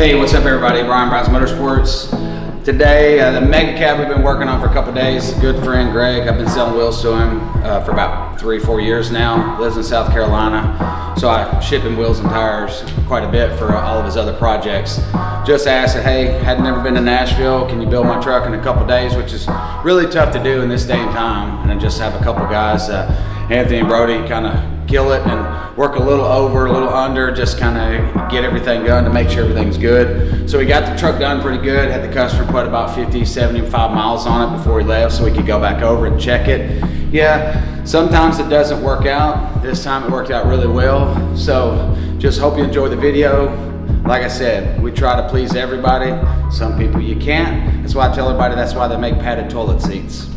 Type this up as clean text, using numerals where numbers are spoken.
Hey, what's up everybody? Brian Brown's Motorsports. Today, the mega cab we've been working on for a couple of days. Good friend Greg, I've been selling wheels to him for about 3-4 years now. Lives in South Carolina, so I ship him wheels and tires quite a bit for all of his other projects. Just asked, hey, had never been to Nashville, can you build my truck in a couple of days, which is really tough to do in this day and time. And I just have a couple guys, Anthony and Brody, kind of kill it and work a little over, a little under, just kind of get everything done to make sure everything's good. So we got the truck done pretty good, had the customer put about 50, 75 miles on it before he left so we could go back over and check it. Yeah, sometimes it doesn't work out. This time it worked out really well. So just hope you enjoy the video. Like I said, we try to please everybody. Some people you can't. That's why I tell everybody that's why they make padded toilet seats.